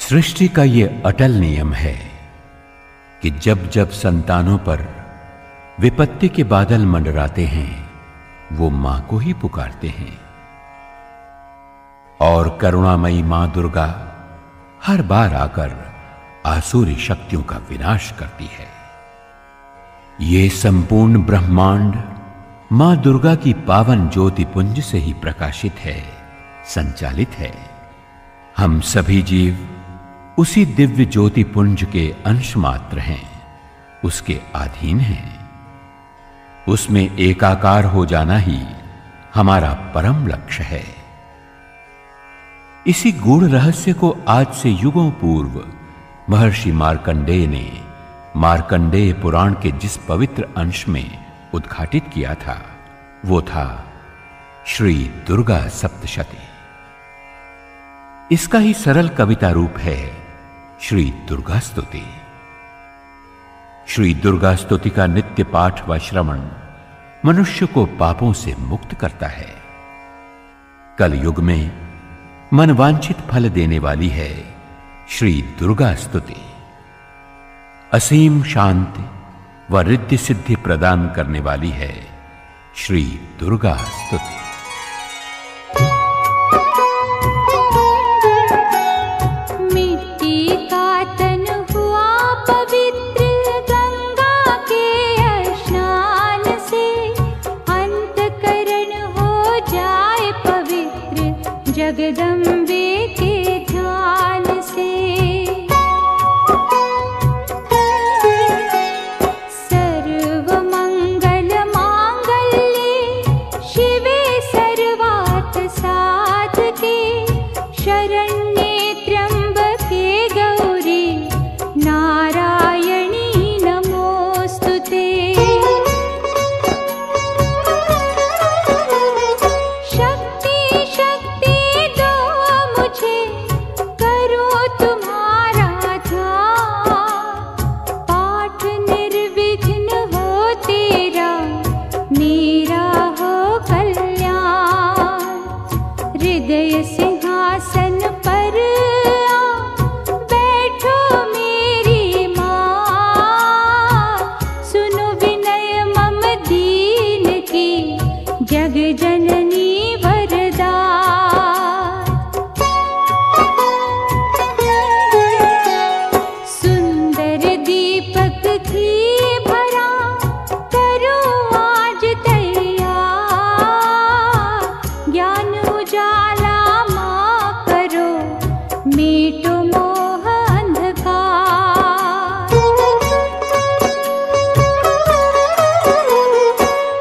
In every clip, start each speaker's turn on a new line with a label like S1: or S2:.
S1: सृष्टि का ये अटल नियम है कि जब जब संतानों पर विपत्ति के बादल मंडराते हैं वो मां को ही पुकारते हैं और करुणामयी मां दुर्गा हर बार आकर आसुरी शक्तियों का विनाश करती है। ये संपूर्ण ब्रह्मांड मां दुर्गा की पावन ज्योति पुंज से ही प्रकाशित है, संचालित है। हम सभी जीव उसी दिव्य ज्योति पुंज के अंश मात्र हैं, उसके अधीन हैं। उसमें एकाकार हो जाना ही हमारा परम लक्ष्य है। इसी गूढ़ रहस्य को आज से युगों पूर्व महर्षि मार्कंडेय ने मार्कंडेय पुराण के जिस पवित्र अंश में उद्घाटित किया था वो था श्री दुर्गा सप्तशती। इसका ही सरल कविता रूप है श्री दुर्गा स्तुति। श्री दुर्गा स्तुति का नित्य पाठ व श्रवण मनुष्य को पापों से मुक्त करता है। कल युग में मनवांछित फल देने वाली है श्री दुर्गा स्तुति। असीम शांति व रिद्धि सिद्धि प्रदान करने वाली है श्री दुर्गा स्तुति।
S2: जगदम्बे के ध्यान से सर्व मंगल मांगल्ये शिवे सर्वार्थ साधके शरण्ये त्र्यंबके गौरी नारायणी नमोस्तुते। सिंहासन पर बैठो मेरी माँ, सुनो विनय मम दीन की जग जननी वरदान। सुंदर दीपक घी भरा करो आज तैयार, ज्ञान उजाला मीटो मोह अंधकार।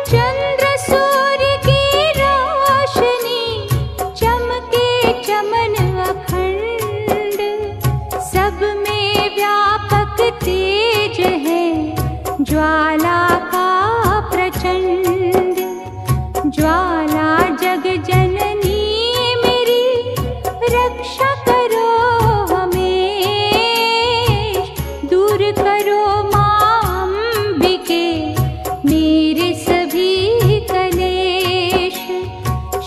S2: चंद्र सूर्य की रोशनी चमके चमन अखंड, सब में व्यापक तेज है ज्वाला का प्रचंड। ज्वाला जग जननी मेरी रक्षा करो हमें, दूर करो मां अंबिके मेरे सभी कलेश।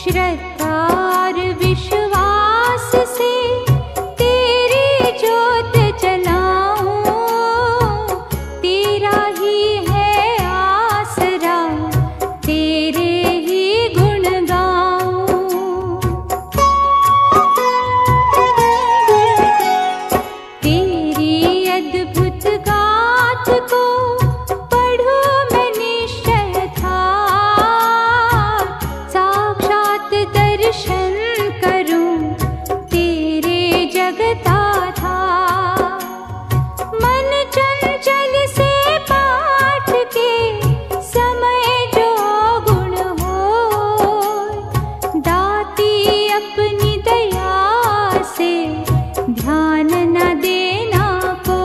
S2: श्रद्धा और विश्वास से तेरी ज्योत जलाऊं, तेरा ही है आसरा, तेरे ही गुण गाऊं। अद्भुत गाथ को पढ़ो मैं निश्चय था, साक्षात दर्शन करूं तेरे जगता था। मन चंचल से पाठ के समय जो गुण हो, दाती अपनी दया से ध्यान न देना को।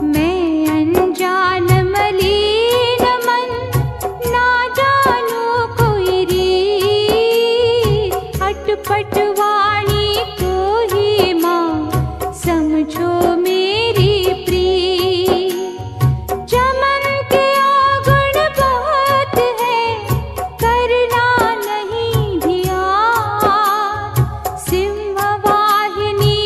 S2: मैं अनजान मलिन मन ना जानू कोई रीत, अटपट वाणी को ही मां समझो मेरी प्रीत। चमन के अवगुण बहुत है करना नहीं ध्यान, सिंहवाहिनी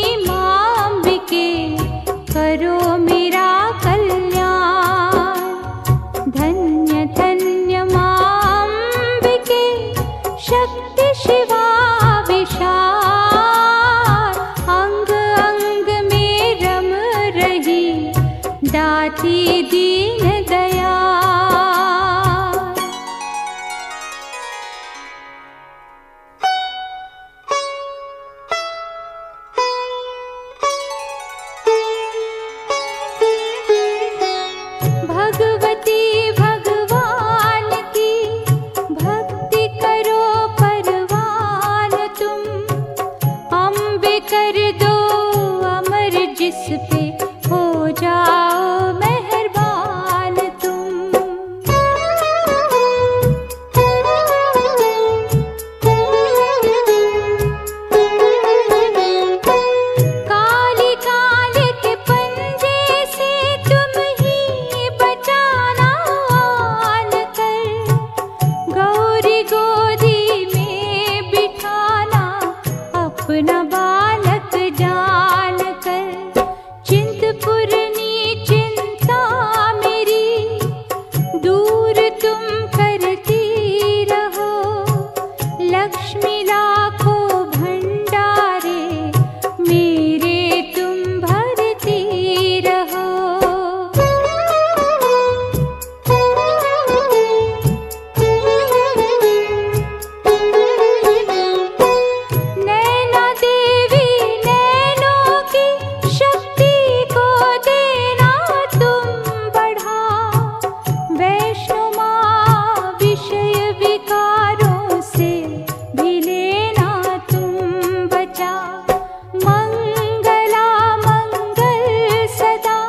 S2: कर दो अमर जिस पे हो जाओ मेहरबान तुम। काली काली के पंजे से तुम ही बचाना आन कर, गौरी गोदी में बिठाना अपना बालक जान कर। चिंतपूर्णी चिंता मेरी दूर तुम करती रहो, लक्ष्मी लाखों भंडारे मेरे तुम भरती रहो। नैना देवी नैनों की शक्ति को देना तुम बढ़ा, वैष्णो माँ विषय विकारों से भी लेना तुम बचा। मंगला मंगल सदा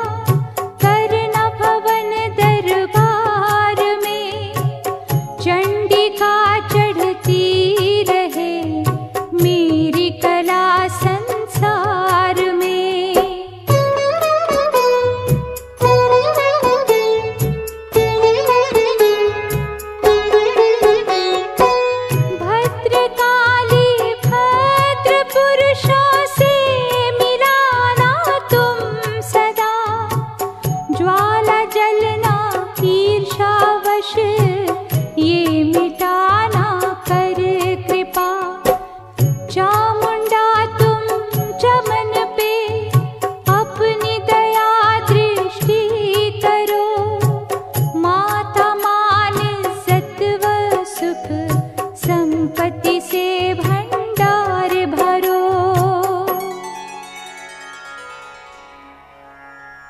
S2: करना भवन दरबार में, चंडिका चढ़ती रहे मेरी कला संसार में। भद्रकाली भद्र पुरुषों से मिलाना तुम सदा, ज्वाला जलना ईर्षावश ये मिटाना कर कृपा। चामुंडा तुम चमन पे अपनी दया दृष्टि करो, माता मान इज्जत व सुख संपत्ति से भंडार भरो।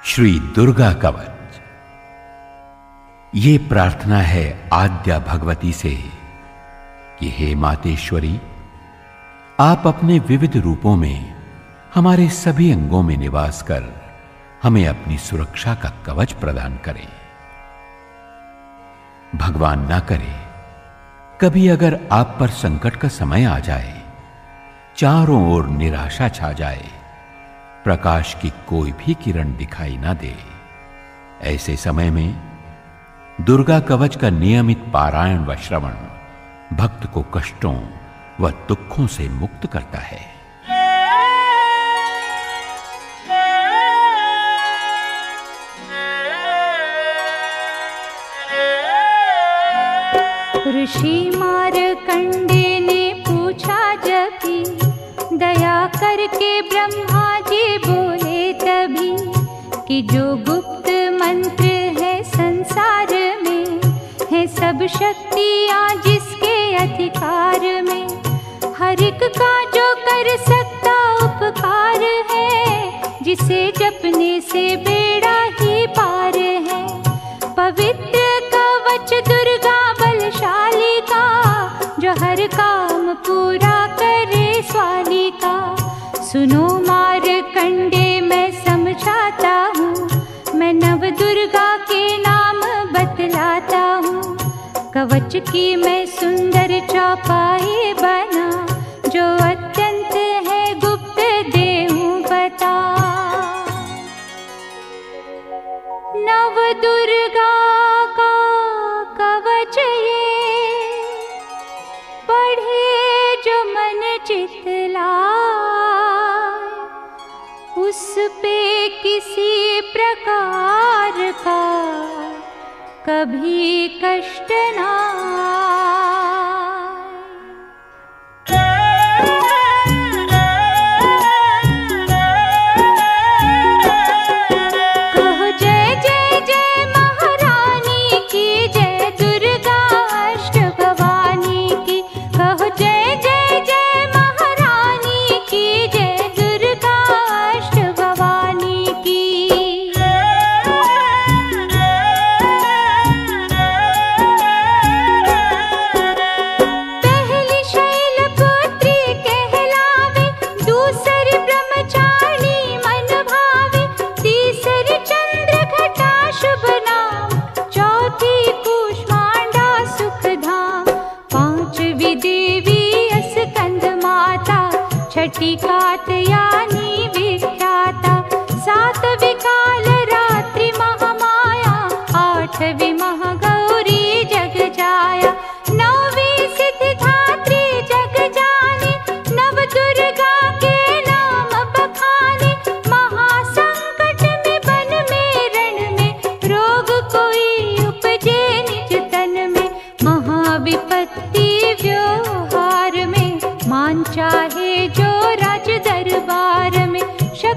S1: श्री दुर्गा कवच। ये प्रार्थना है आद्या भगवती से कि हे मातेश्वरी, आप अपने विविध रूपों में हमारे सभी अंगों में निवास कर हमें अपनी सुरक्षा का कवच प्रदान करें। भगवान ना करे कभी अगर आप पर संकट का समय आ जाए, चारों ओर निराशा छा जाए, प्रकाश की कोई भी किरण दिखाई ना दे, ऐसे समय में दुर्गा कवच का नियमित पारायण व श्रवण भक्त को कष्टों व दुखों से मुक्त करता है।
S2: ऋषि मारकंडे ने पूछा जब भी, दया करके ब्रह्मा जी बोले तभी, कि जो गुप्त मंत्र है संसार में, है सब शक्तियाँ जिसके अधिकार में, हर एक का जो कर सकता उपकार है, जिसे जपने से बेड़ा ही पार है। पवित्र कवच दुर्गा बलशाली का, जो हर काम पूरा करे स्वाली का। सुनो मारकंडे मैं समझाता हूँ, मैं नव दुर्गा के नाम बतलाता हूँ। कवच की मैं सुंदर चौपाई बना, जो अत्यंत है गुप्त देहूँ बता। नव दुर्गा का कवच ये, पढ़े जो मन चितलाए, उस पे किसी प्रकार का कभी कष्ट ना कहो जय जय जय महारानी की, जय दुर्गा अष्ट भवानी की। कहो जय जय जय महारानी की, जय दुर्गा अष्ट भवानी की।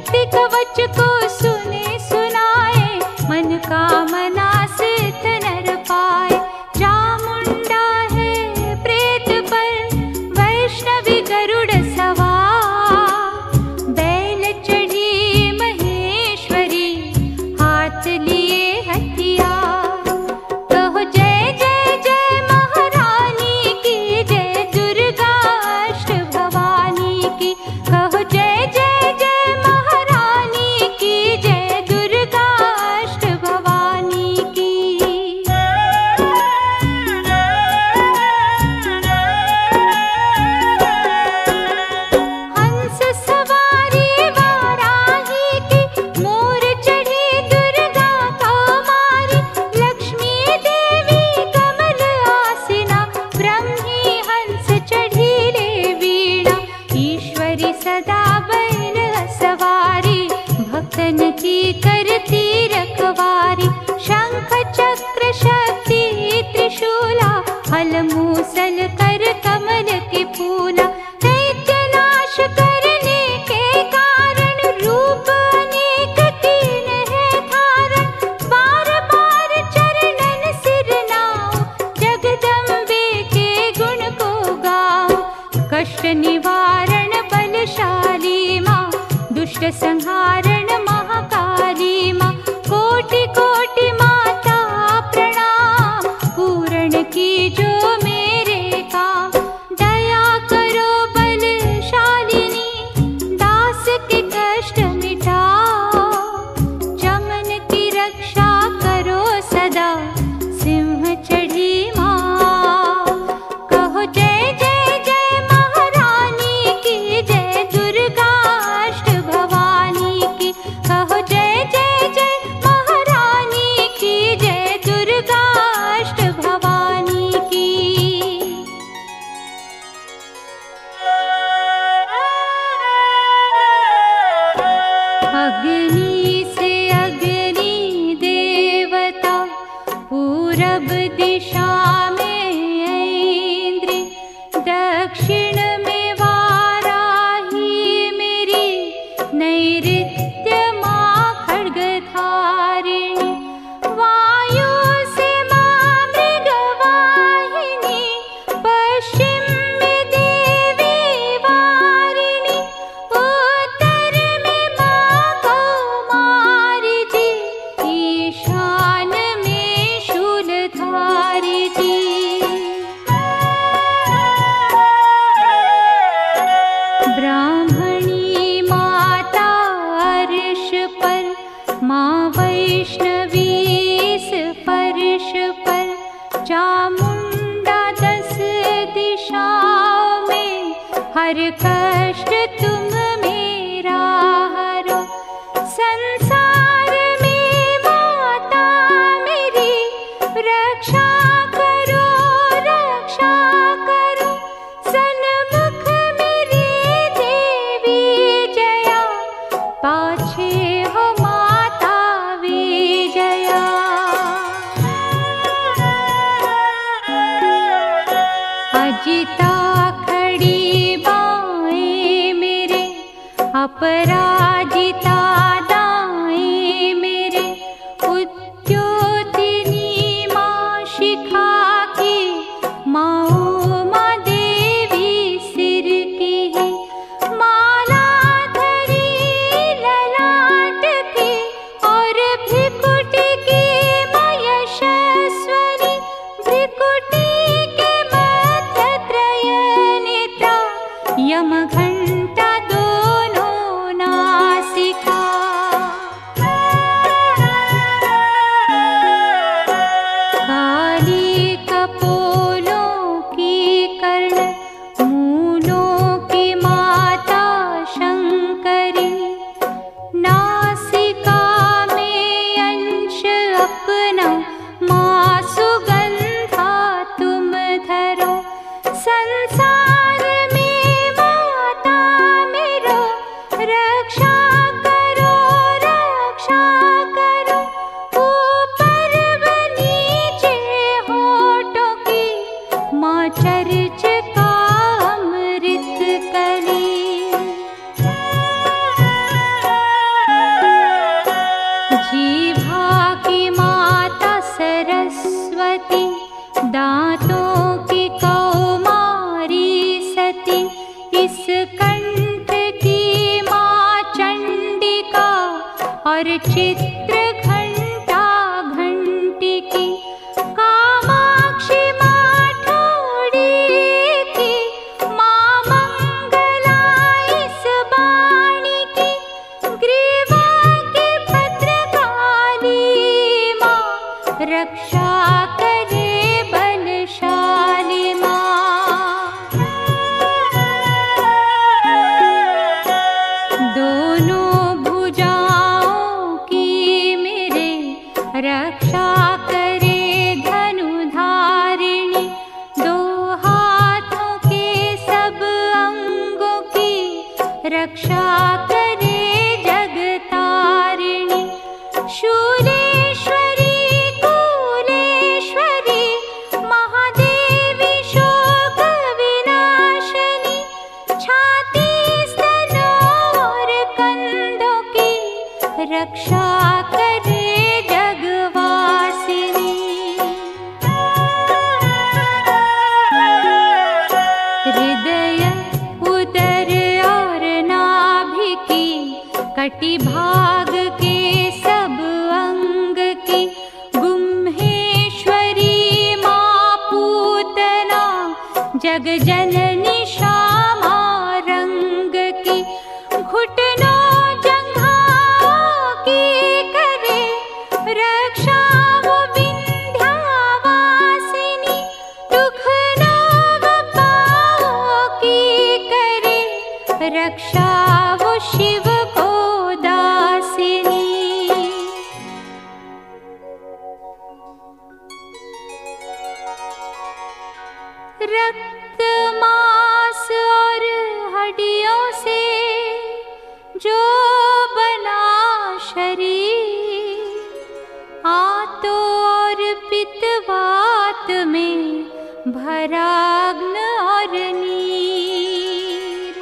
S2: शक्ति कवच को सुने सुनाए, मन कामना सिद्ध नर पाए। चामुंडा है प्रेत पर वैष्णवी गरुड़ सवार, बैल चढ़ी महेश्वरी हाथ लिए हथियार। कहो जय जय जय महारानी की, जय दुर्गा अष्ट भवानी की। कहो जय जय जय महारानी की, जय दुर्गा अष्ट भवानी की। हंस सवारी वाराही की, मोर चढ़ी दुर्गा कौमारी। लक्ष्मी देवी कमल आसिना, ब्रह्मी हंस चढ़ी ले वीणा। ईश्वरी सदा बैल सवारी, भक्तन की करती रखवारी। शंख चक्र शक्ति त्रिशूला, हल मूसल कर कमल के फूला। दैत्य नाश करने के कारण, रूप अनेक कीन है धारण। बार बार चरणन सिर नाओ, जगदम्बे के गुण को गाओ। कष्ट निवारण बलशाली माँ, दुष्ट संहारण महाकाली माँ। कोटि कोटि माता प्रणाम, पूर्ण की जो मेरे काम। दया करो बलशालिनी, दास के कष्ट मिटाओ। चमन की रक्षा करो सदा, सिंह चढ़ी माँ। कहो जय जय जय महारानी की, जय दुर्गा अष्ट भवानी की। कहो जय जय जय महारानी की, जय दुर्गा अष्ट भवानी की। अग्नि से अग्नि देवता, पूरब दिशा में ऐन्द्र। दक्षिण में वाराही मेरी, नैऋत्य माँ खड्गधारिणी। वायु से माँ मृगवाहिनी, पश्चिम में देवी वारिणी। उत्तर में माँ कौमारी जी, ईशान में शूलधारी जी। ब्राह्मणी माता अर्श पर, माँ वैष्णवी इस फर्श पर। चामुंडा 10 दिशाओं में, हर कष्ट तुम मेरा हरो। संसार में माता मेरी, रक्षा करो रक्षा करो। सन्मुख मेरी देवी जया, पाछे हो माता विजया। अजिता खड़ी बाएं मेरे, अपराजिता दाएं मेरे। उद्योतिनी माँ शिखा की, माँ उमा देवी सिर की है। माला धरी ललाट की, और भ्रिकुटी की माँ यशस्वरी। भ्रिकुटी के मध्य त्रय नेत्रा, यम घंटा दोनों नासिका। और चित्र घंटा घंटी की, कामाक्षी माँ ठोड़ी की, माँ मंगला इस बाणी की, ग्रीवा की भद्रकाली माँ रक्षा करे बलशाली माँ। दोनों भुजाओं की मेरे रक्षा करे धनुधारिणी, दो हाथों के सब अंगों की रक्षा करे जगतारिणी। शूलेश्वरी कुलेश्वरी महादेवी शोक विनाशिनी, छाती स्तनों और कंधों की रक्षा करे जगवासिनी। हृदय उदर और नाभि की, कटि भाग के सब अंग की, गुम्हेश्वरी माँ पूतना जग जननी श्यामा रंग की, घुटनों जंघाओं की करे रक्षा वो विंध्यावासिनी, दुख नव पाओं की करे रक्षा वो शिव को दासिनी। रक्त मांस और हड्डियों से जो बना शरीर, आतो और पित्तवात में भरा अग्न और नीर,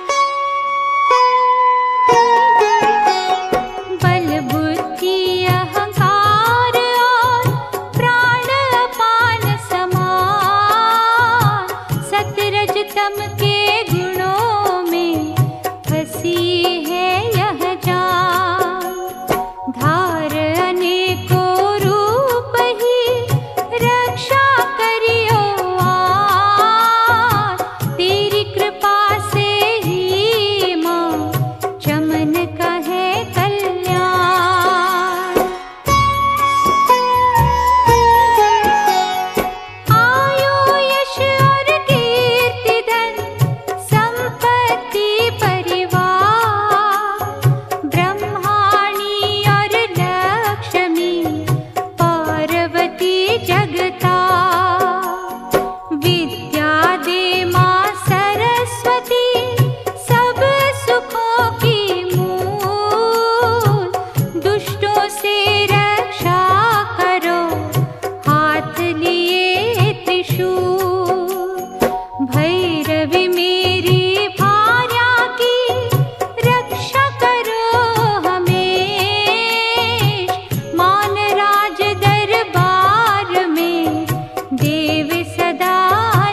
S2: बल बुद्धि अहंकार और प्राण अपान समान, सतरज तम के गुणों में फंसी है यह जान। धार अनेकों रूप ही रक्षा करियो आन, तेरी कृपा से ही माँ चमन का है कल्याण। आयु यश और कीर्ति धन संपत्ति परिवार, ब्रह्माणी और लक्ष्मी पार्वती जगता, विद्या दे माँ सरस्वती सब सुखों की मूल, दुष्टों से रक्षा करो हाथ लिए त्रिशूल। भैरवी मेरी भार्या की रक्षा करो हमेश, मान राज दरबार में देव सदा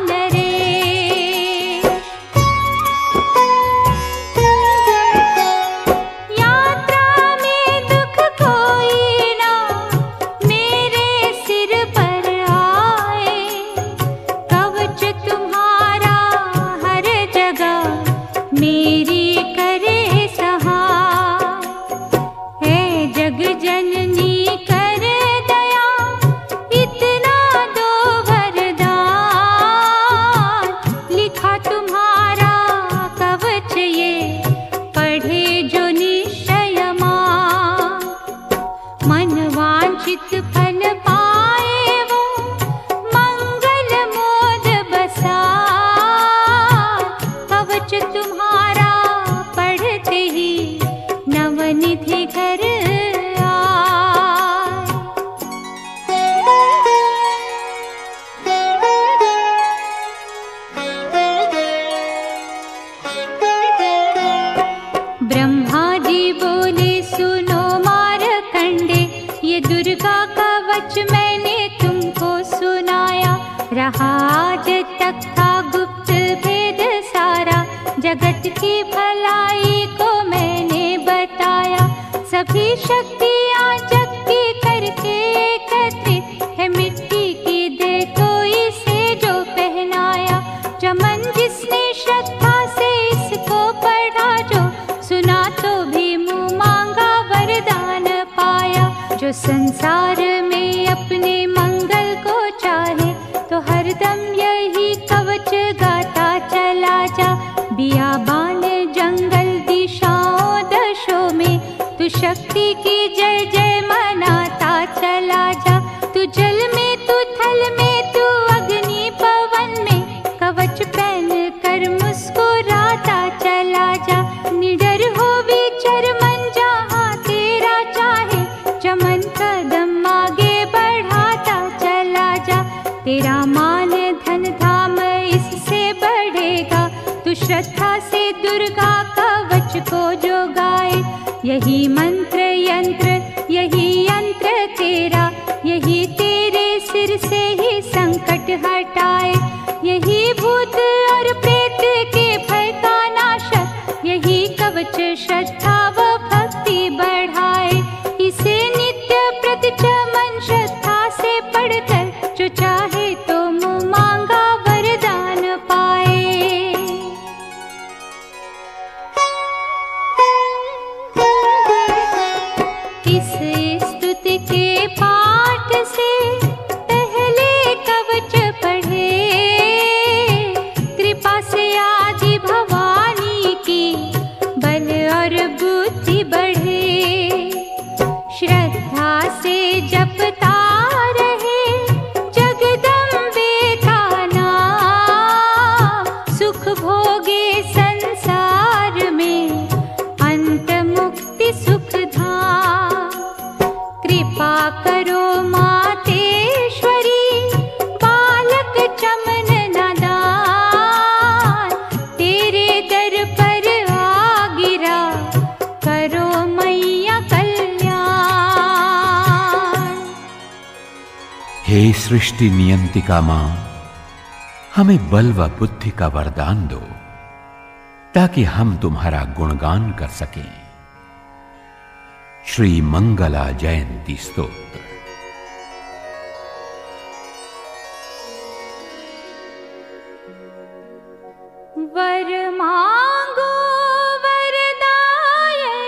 S2: नरेश। यात्रा में दुख कोई ना मेरे सिर पर आए, कवच तुम्हारा हर जगह मेरी करे सहाय। है जग जननी कर दया, इतना दो वरदान, लिखा तुम्हारा कवच ये पढ़े जो निश्चय मान। मन वांछित फल पाए वो मंगल मोद बसा, कवच तुम्हारा पढ़ते ही नवनिधि घर ब्रह्मा जी बोले सुनो मारकंडे, ये दुर्गा कवच मैंने तुमको सुनाया, रहा आज तक था गुप्त भेद सारा, जगत की भलाई को मैंने बताया। सभी शक्ति जो संसार में अपने मंगल को चाहे तो हरदम यही कवच गाता चला जा। बियाबान जंगल दिशाओं दशों में तू शक्ति की जय जय मनाता चला जा। तू जल में, तू थल में, तू अग्नि पवन में कवच पहन कर मुस्कुराता चला जा। निडर हो विचर मन जहाँ तेरा चाहे, चमन कदम आगे बढ़ाता चला जा। तेरा मान धन धाम इससे बढ़ेगा, तू श्रद्धा से दुर्गा कवच को जो गाए। यही मंत्र यंत्र, यही यंत्र तेरा, यही तेरे सिर से ही संकट हटाए। यही भूत और प्रेत के भय का नाशक, यही कवच श्रद्धा व भक्ति बढ़ाए। इसे नित्य प्रतिचमन श्रद्धा से पढ़कर जो चाहे तो मुँह मांगा वरदान पाए। इस स्तुति के पाठ से पहले कवच पढ़े, कृपा से आदि भवानी की बल और बुद्धि बढ़े। श्रद्धा से जपता रहे जगदम्बे का नाम, सुख भोगे संसार में अंत मुक्ति सुख धाम। कृपा करो मातेश्वरी, बालक चमन नादान तेरे दर पर आ गिरा, करो मैया कल्याण।
S1: हे सृष्टि नियंतिका मां, हमें बल व बुद्धि का वरदान दो ताकि हम तुम्हारा गुणगान कर सकें। श्री मंगला जयंती स्तोत्र।
S2: वर मांगो वरदायनी,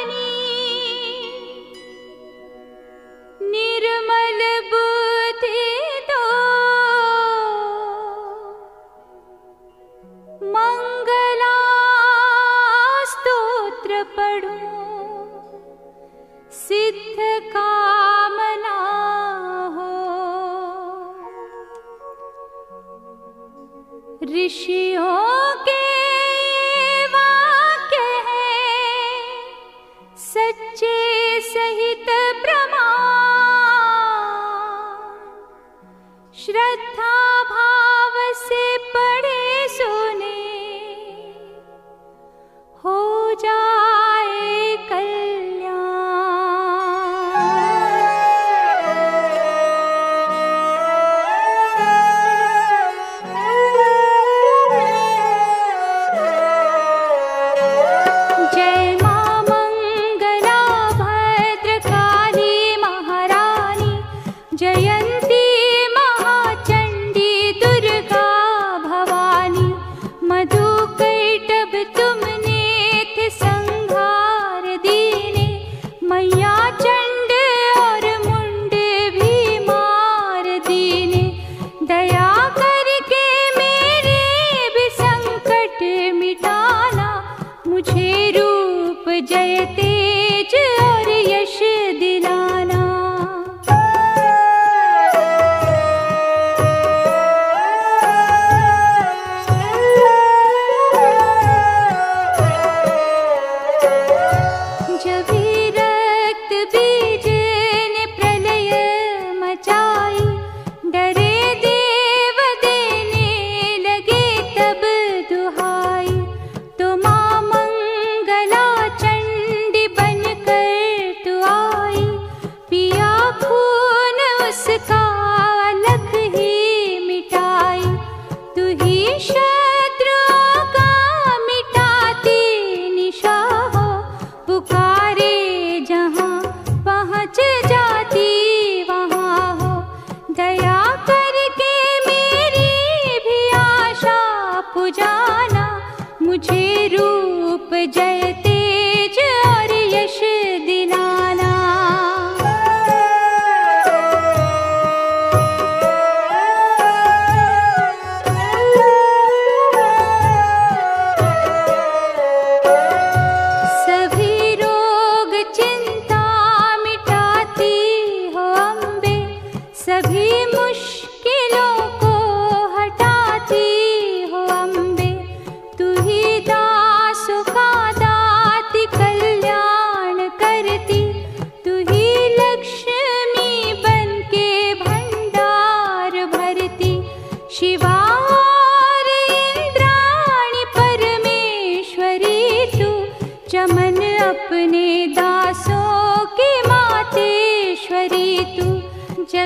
S2: निर्मल बुद्धि दो। मंगला स्तोत्र पढ़ूं, सिद्ध कामना हो। ऋषियों के वाक्य हैं सच्चे सहित प्रमाण, श्रद्धा भाव से पढ़े सुने हो जाए कल्याण। जय मां मंगला भद्रकाली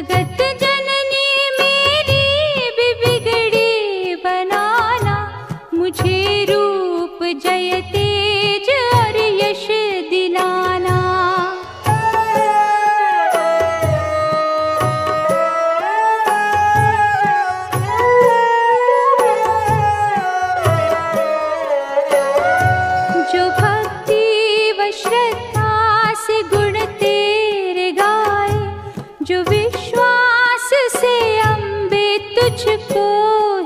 S2: जगत जननी मेरी भी बिगड़ी बनाना, मुझे रूप जय तेज और यश दिलाना। जो भक्ति व श्रद्धा से गुण तेरे गाए, जो विश्वास से अम्बे तुझको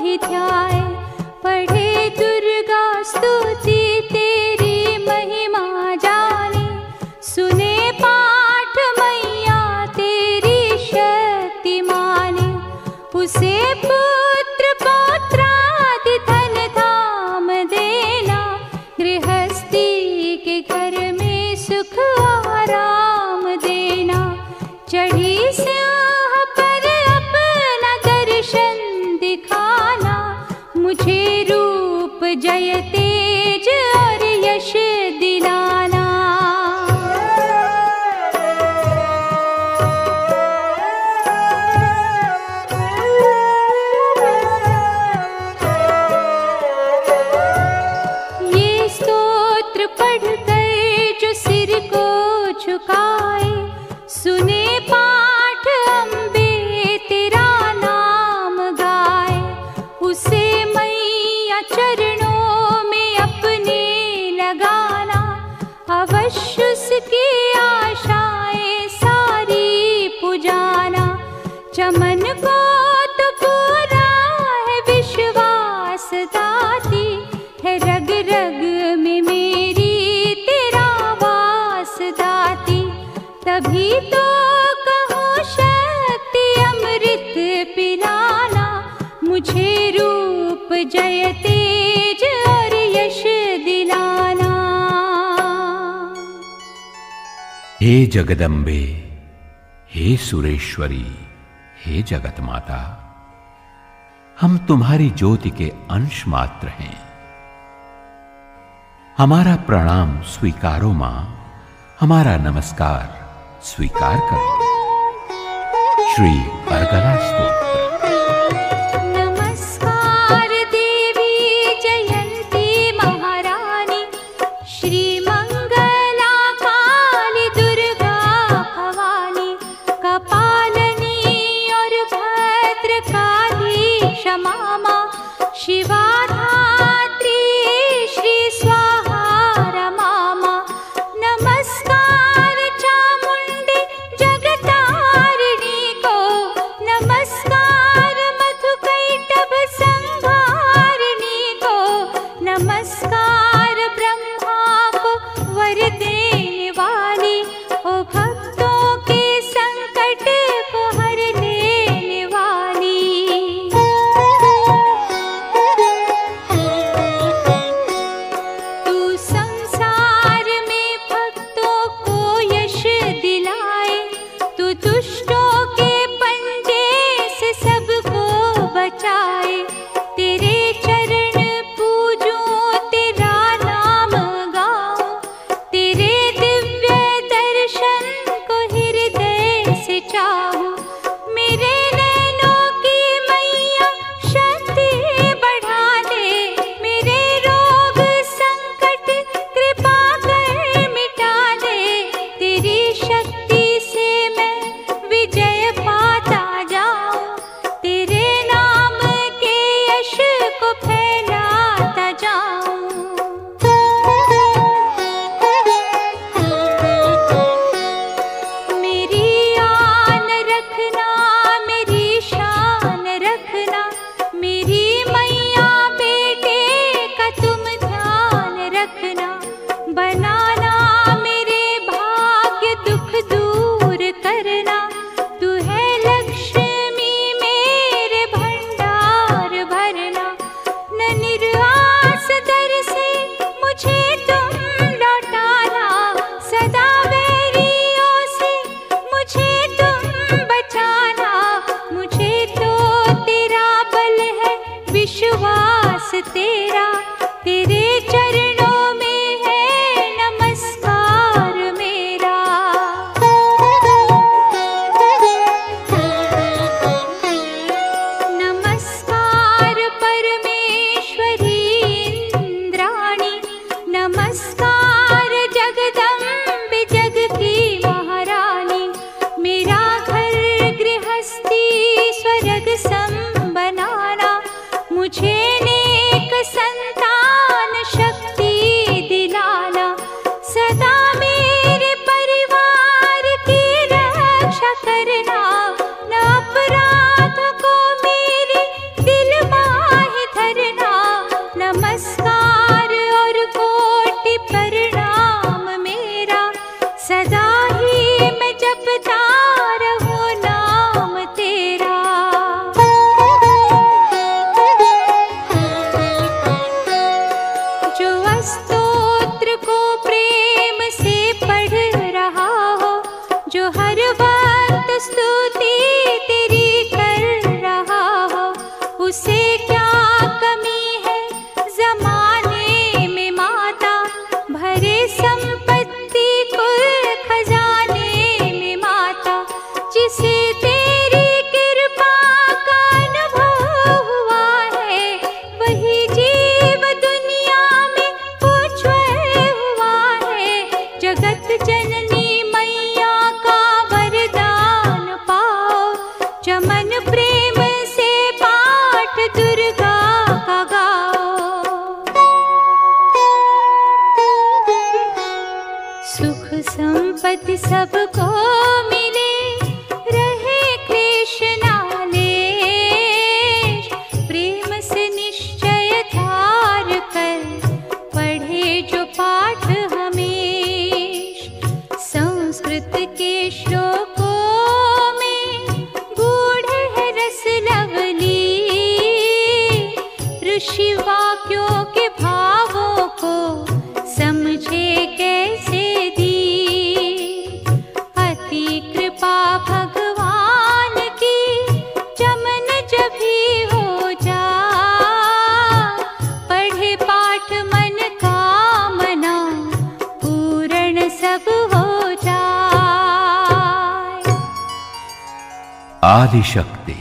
S2: ही ध्याए, पढ़े दुर्गा स्तुति तेरी महिमा जाने, सुने पाठ मैया तेरी शक्ति माने, उसे पुत्र पौत्रादि धन धाम देना, गृहस्थी के घर में सुख आराम देना। चढ़ी सिंह पर अपना दर्शन दिखाना, मुझे रूप जय तेज और यश दिलाना। ये स्तोत्र पढ़कर जो सिर को झुकाए, सुने पाठ अम्बे तेरा नाम गाए, उसे मैया चरणों में अपने लगाना, अवश्य उसकी आशाएं सारी पुजाना। चमन को तो पूरा है विश्वास दाती, है रग रग में मेरी तेरा वास दाती, तभी तो कहो शक्ति अमृत पिलाना, मुझे रूप जय तेज और यश दिलाना।
S1: हे जगदम्बे, हे सुरेश्वरी, हे जगत माता, हम तुम्हारी ज्योति के अंश मात्र हैं। हमारा प्रणाम स्वीकारो मां, हमारा नमस्कार स्वीकार करो। श्री अर्गला स्तोत्र।
S2: नमस्कार देवी जयंती महारानी, श्री मंगला काली दुर्गा भवानी, कपालनी और भद्र काली क्षमा मां, शिवा धात्री श्री स्वाहा रमा मां। नमस्कार चामुंडी जगतारिणी को, नमस्कार जननी मैया का वरदान पाओ, चमन प्रेम से पाठ दुर्गा का गाओ। सुख संपत्ति सबको मिले, रहे क्लेश नालेश, प्रेम से निश्चय धार कर पढ़े जो पाठ हमेश। संस्कृत के श्लोकों में गूढ़ है रस लवली, ऋषि वाक्यों के भावों को समझे कैसे दी। अति कृपा भगवान की चमन जब भी हो जा, पढ़े पाठ मन कामना पूर्ण सब हो जाए।
S1: आदिशक्ति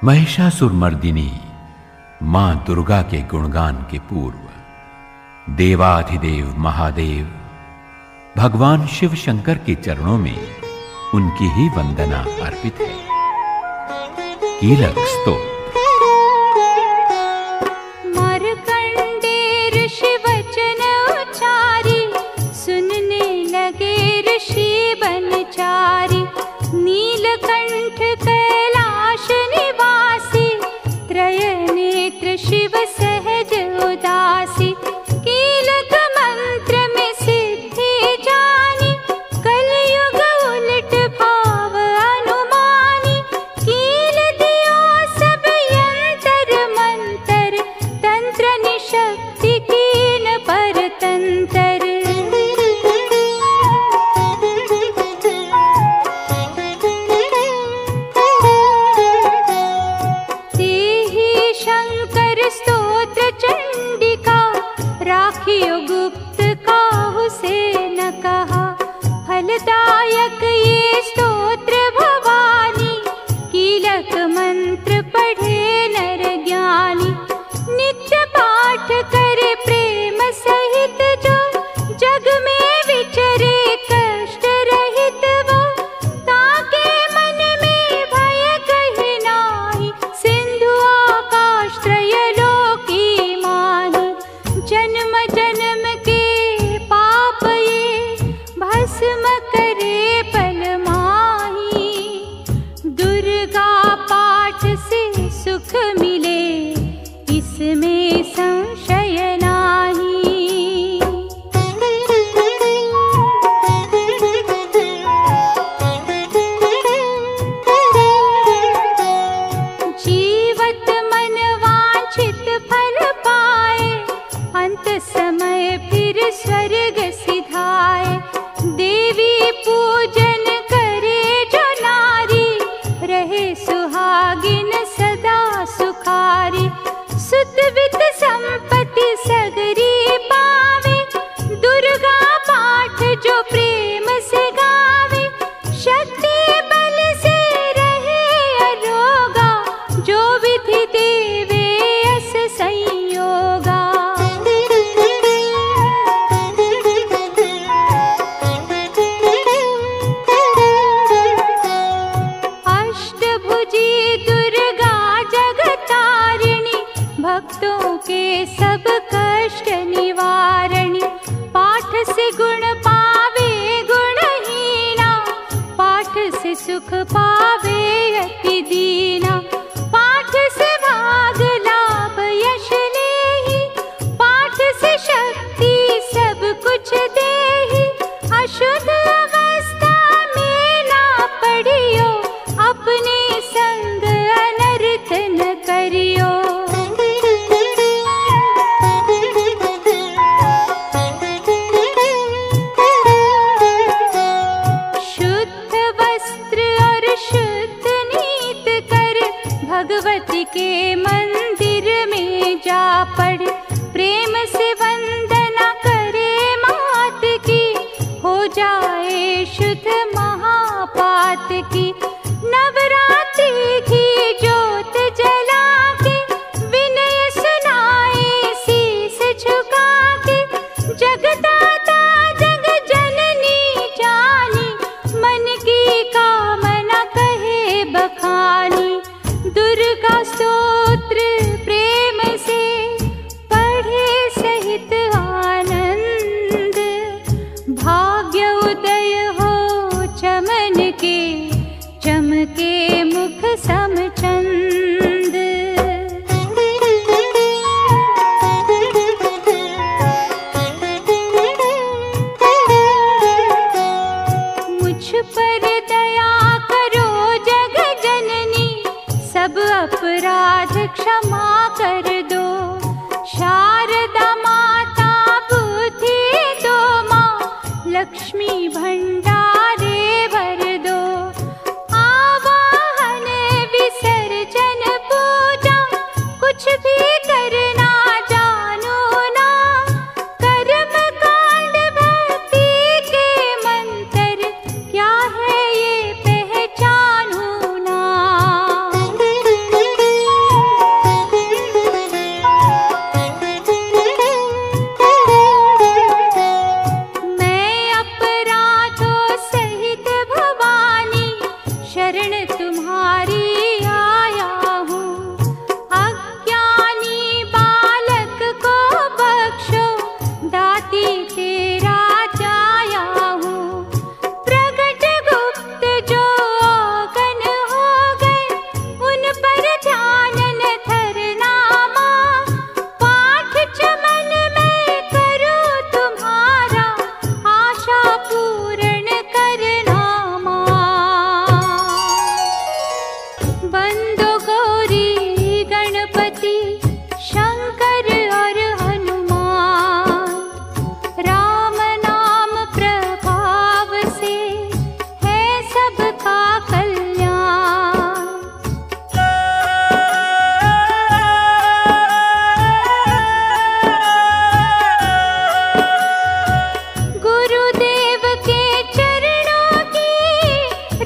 S1: महिषासुरमर्दिनी मां दुर्गा के गुणगान के पूर्व देवाधिदेव महादेव भगवान शिव शंकर के चरणों में उनकी ही वंदना अर्पित है। कीलक स्तोत्र।
S2: मार्कंडेय ऋषि वचन उचारी, सुनने लगे ऋषि बनचारी। नीलकंठ कैलाश निवासी, त्रय नेत्र शिव सहज उदासी। कीलक मंत्र में सिद्धि जानी, कलयुग उलट भाव अनुमानी। कील दियो सब यंत्र मंत्र, तंत्र निशक्ति कीन पर तंत्र। तेहि शंकर स्तोत्र चंडिका, राखियो गुप्त काहू से न कहा। फलदायक ये स्तोत्र भवानी, कीलक मंत्र पढ़े नर ज्ञानी। नित्य पाठ करे प्रेम सहित जो, जग में विचरे कष्ट रहित वो। ताके मन में भय कहीं नाही, सिंधु आकाश त्रयलोकी माही। जन्म जन्म के पाप ये भस्म करे पल माही। दुर्गा पाठ से सुख मिले, इसमें संशय नाही। जीवत मन वांछित फल पाए, अंत समय फिर स्वर्ग सिधाए। देवी पूजन करे जो नारी, रहे सुहागिन सदा सुखारी। सुत वित संपत्ति सगरी पावे, दुर्गा पाठ जो प्रेम से गावे। शक्ति बल से रहे अरोगा, जो विधि देवे अस संयोगा। अष्टभुजी दुर्गा जगतारिणी, भक्तों के सब कष्ट निवारणी। पाठ से गुण पावे गुणहीना, पाठ से सुख पावे अति दीना। पाठ से भाग लाभ यश लेहि, पाठ से शक्ति सब कुछ देहि। अशुद्ध अवस्था में ना पड़ियो, अपने संग अनर्थ न करियो। शुद्ध वस्त्र और शुद्ध नीत कर, भगवती के मंदिर में जा पड़। प्रेम से वंदना करे मात की, हो जाए शुद्ध महापात की। नवरात्रि की ज्योत जला के, विनय सुनाए शीस झुका के। जगदाता जग जननी चमके मुख समचंद। मुझ पर दया करो जग जननी, सब अपराध क्षमा कर दो। शारदा माता बुद्धि दो माँ, लक्ष्मी भंडारे भर दो। आवाहन विसर्जन पूजा कुछ भी करना जानो ना। कर्म कांड भक्ति के मंत्र क्या है ये पहचानो ना। मैं अपराधों सहित भवानी शरण तुम्हारी आया हूँ। अज्ञानी बालक को बख्शो, दाती तेरा जाया हूँ। प्रगट गुप्त जो औगन हो गए, उन पर ध्यान न धरना माँ। पाठ चमन में करूँ तुम्हारा, आशा पूर्ण करना माँ। बंदो गौरी गणपति शंकर और हनुमान, राम नाम प्रभाव से है सबका कल्याण। गुरुदेव के चरणों की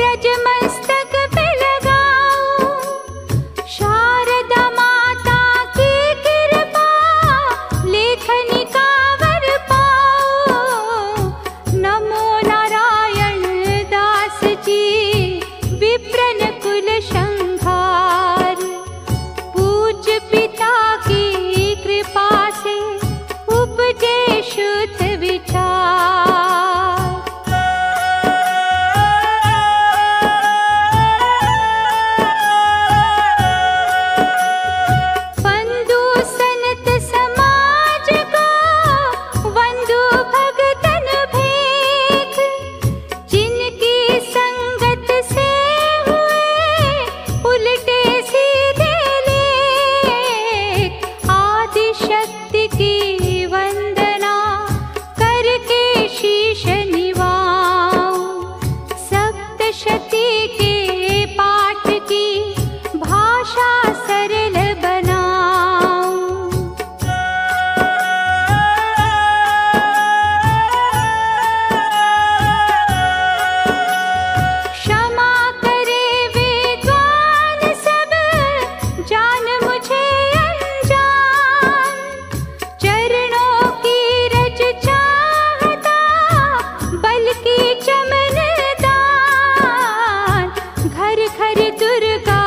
S2: रज मस्तक पे लगाऊं। शारदा माता की कृपा लेखनी का वर पाऊं। नमो नारायण दास जी विप्रन कुल संहार। पूज्य पिता की कृपा से उपजे शुद्ध विचार। बंधु सनत समाज को बंधु भगतन भेख, जिनकी संगत से हुए उल्टे सीधे लेख। आदि शक्ति की वंदना करके शीश निवाऊं। सप्तशती के पाठ की भाषा सरल बनाऊं। क्षमा करे विद्वान सब, जान मुझे अनजान। चरणों की रज चाहता, बल्कि चमन दान। घर घर दुर्गा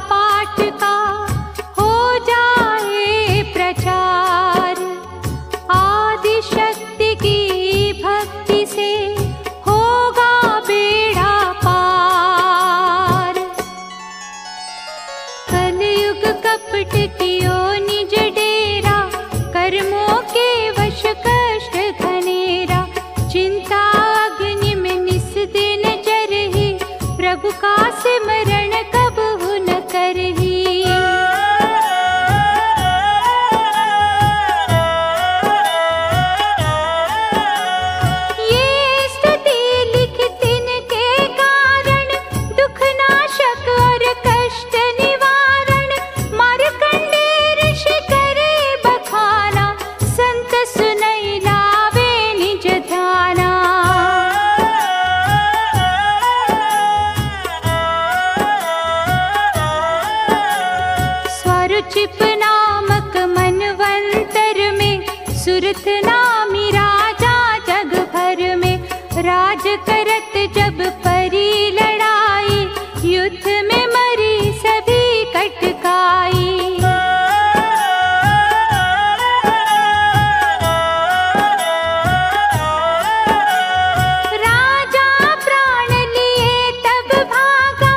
S2: पाठ का हो जाए प्रचार। आदि शक्ति की भक्ति से होगा बेड़ा पार। कलयुग कपट कियो निज डेरा, कर्मों के वश कष्ट घनेरा। चिंता अग्नि में निस दिन जरही, प्रभु का सिमरण कबहु न करही। ये स्तुति लिख तिनके कारण, दुख नाशक और कष्ट निवारण। मार्कंडे ऋषि करे बखाना, संत सुनई लावे निज ध्याना। स्वरुचिप नामक मनवंतर में, सुरथ नामी राजा जग भर में। राज करत जब परी लड़ाई, युद्ध में मरी सभी कटकाई। राजा प्राण लिए तब भागा,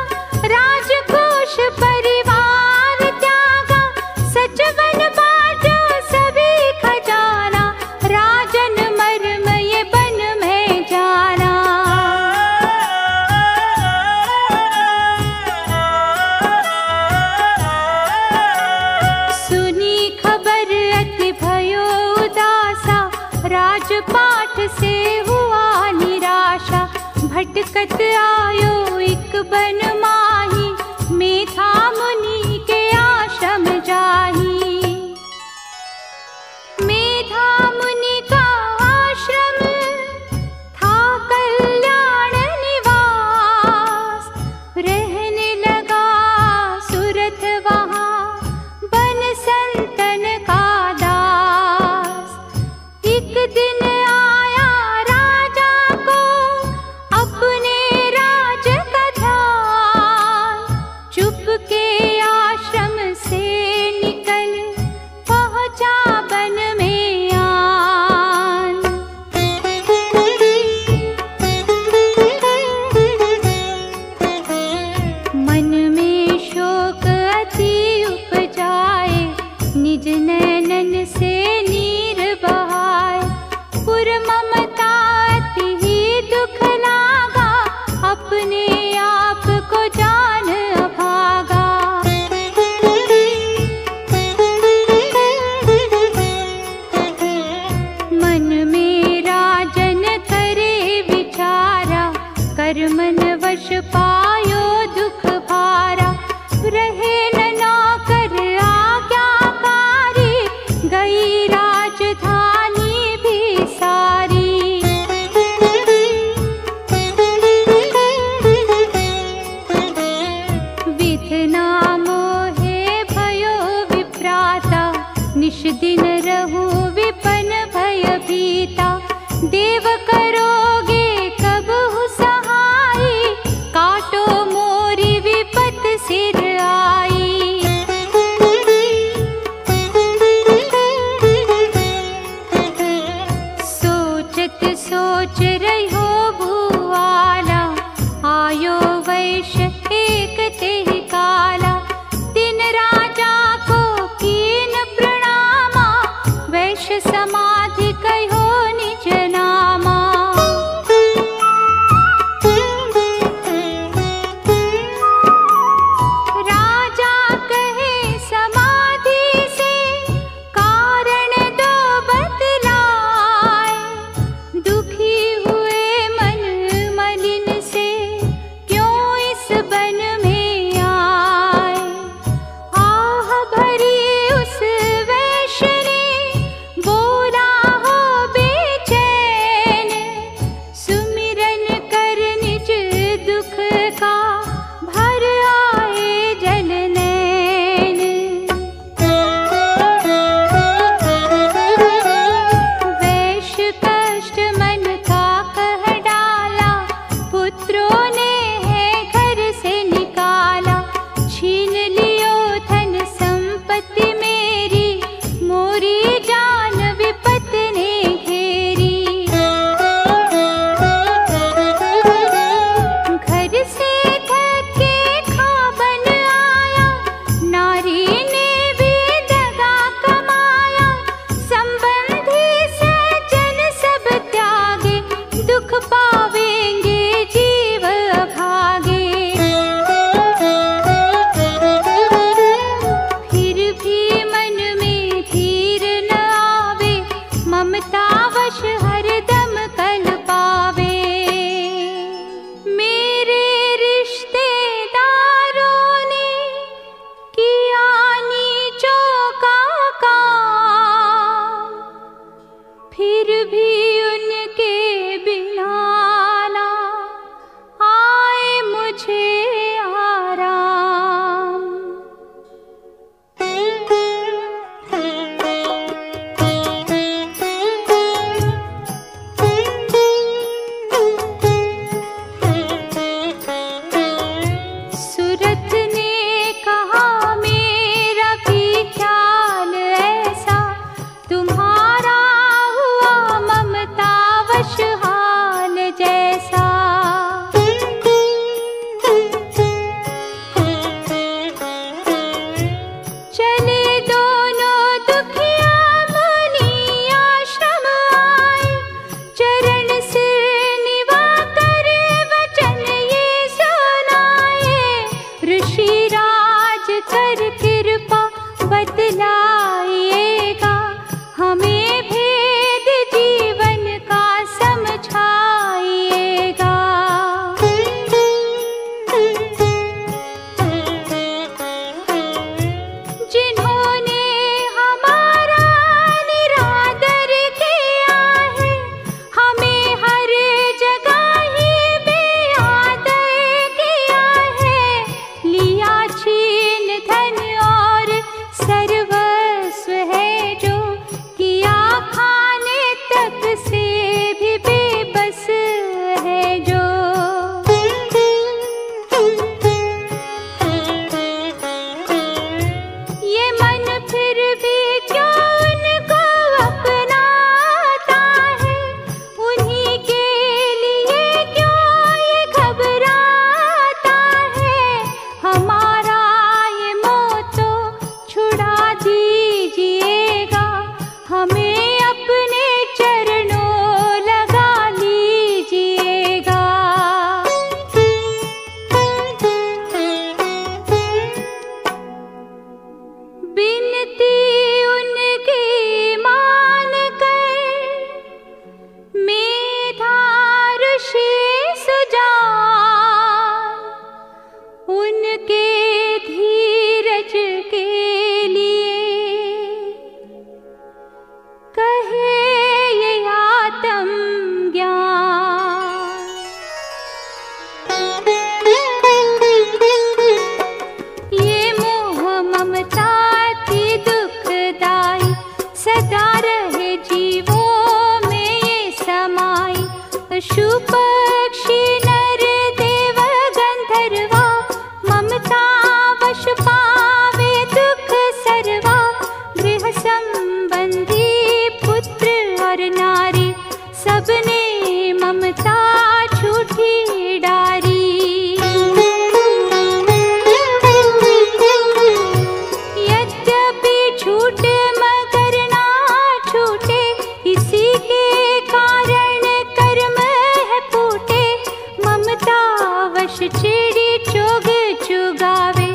S2: संकट आयो एक बन माही, मेधा मुनि के आश्रम जाही। मेधा मुनि का आश्रम था कल्याण निवास, रहने लगा सुरथ वहाँ बन संतन का दास। एक दिन आया राजा को अपने राज का ध्यान, चुपके आश्रम से निकल पहुँचा बन में आन। मन में शोक अति उपजाए, निज नयन से नीर बहाए। पुर ममता अति ही दुख लागा, अपने आप को जान अभागा। मन में राजन करे विचारा, कर्मन वश पायो दुख भारा। रहे न नौकर आज्ञाकारी, गई राजधानी भी सारी। विधना मोहे भयो विप्राता, निश दिन रहु विपन भय भीता। देव करोगे कबहु सहाय, काटो मोरी विपत सिर आई। चिड़ी चोग चुगावे,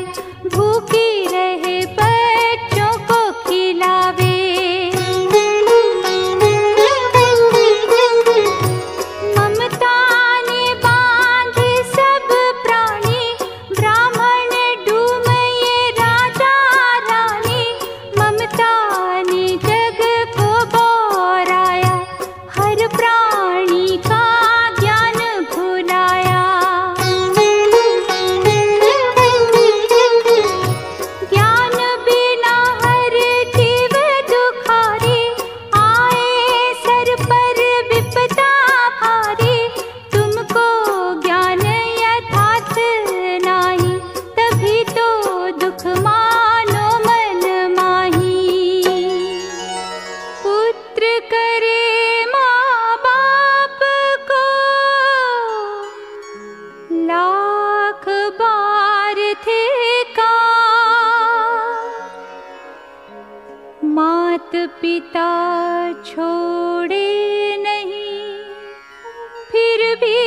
S2: भूखी रहे बच्चों को खिलावे। ममता ने बांधे सब प्राणी, ब्राह्मण डूम ये राजा रानी। ममता ने जग को बोराया, हर प्राणी का ज्ञान भुलाया। ज्ञान बिना हर जीव दुखारी, आए सर पर विपदा भारी। तुमको ज्ञान यथार्थ नाही, तभी तो दुख मानो मन माही। पुत्र करे माँ बाप को, लाख बार थे का। मात पिता छोड़े नहीं, फिर भी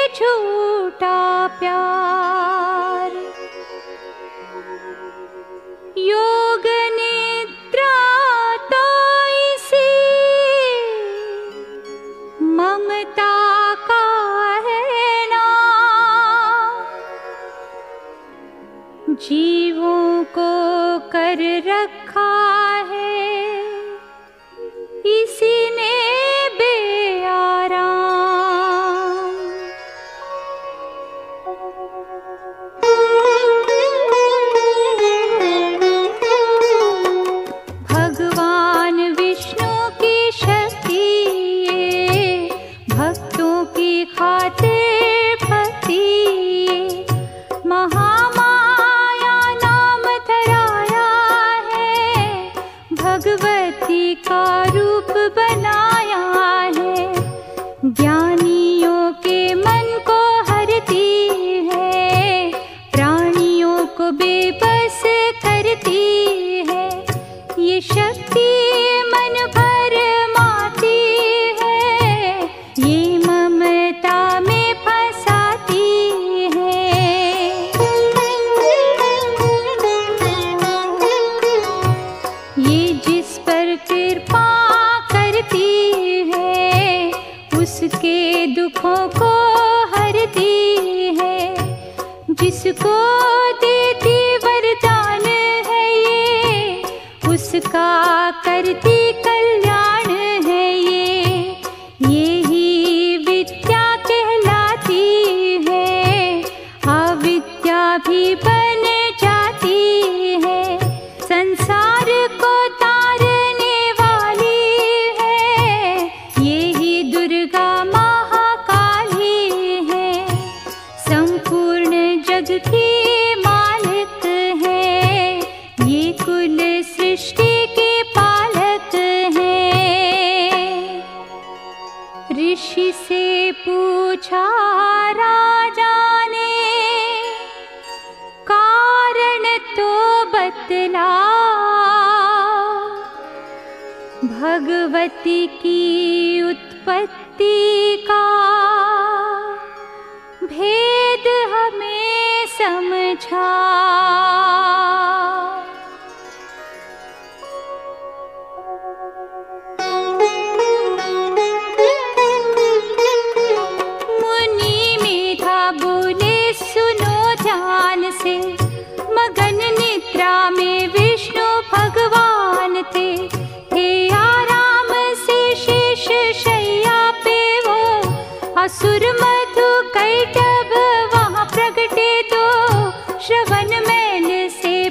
S2: झूठा प्यार। योग निद्रा तो इसी ममता का है नाम। जीवों को कर रखा है इसी ने बेआराम। भगवान विष्णु की शक्ति ये, भक्तों की खातिर भक्ति ये। महामाया नाम धराया है, भगवती का रूप बनाया है। ज्ञानियों के मन को हरती है, प्राणियों को बेबस करती है। ये शक्ति मन भर माती है, ये ममता में फंसाती है। ये जिस पर कृपा करती है, उसके दुखों को हरती है। जिसको देती वरदान है ये, उसका करती कल्याण है ये। यही विद्या कहलाती है, अविद्या भी बन जाती है। संसार को तारने वाली है, यही दुर्गा महाकाली है। संपूर्ण जग की मालिक है, ये कुल सृष्टि के पालक है। ऋषि से पूछा राजा ने, कारण तो बतला। भगवती की उत्पत्ति का भेद हमें समझा। मुनि मेधा बोले सुनो ध्यान से, मगन निद्रा में विष्णु भगवान थे। आराम से शेष शैया पे वो, असुर मधु कैटभ वहाँ प्रगटे तो। श्रवण मैल से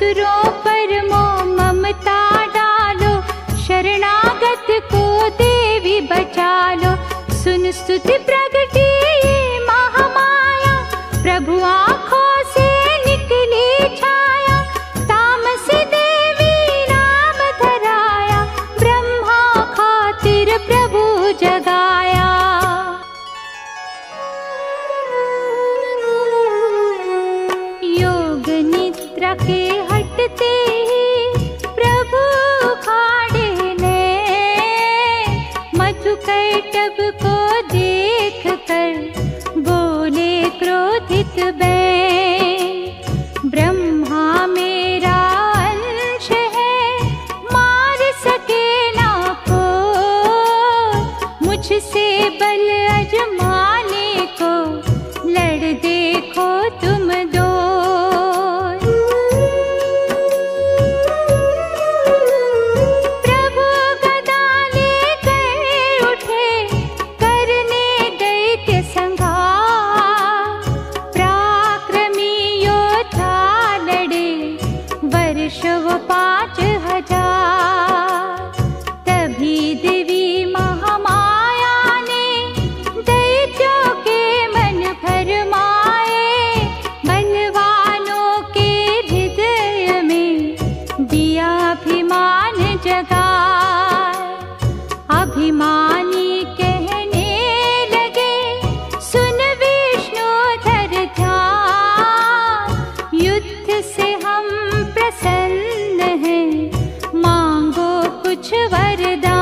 S2: असुरों पर मोह ममता डालो, शरणागत को देवी बचा लो। सुन स्तुति प्रगटी ये महामाया, प्रभु आँखों से निकली छाया। तामस देवी नाम धराया, ब्रह्मा खातिर प्रभु जगाया। योग निद्रा के हटते ही प्रभु खाड़े ने, मधुकैटभ को देख कर बोले क्रोधित बैन। ब्रह्मा मेरा अंश है, मार सके ना कोई, मुझसे बल अजमाने को लड़ देखो तुम दो। प्रभु गदा लेकर उठे, करने दैत्य संहार। पराक्रमी योद्धा लड़े, वर्ष वो 5000। तभी देवी महामाया ने दैत्यों के मन भरमाए, बलवानों के हृदय में दिया अभिमान जगाए। अभिमानी कहने लगे, सुन विष्णुधर ध्यान, युद्ध से हम प्रसन्न हैं, मांगो कुछ वरदान।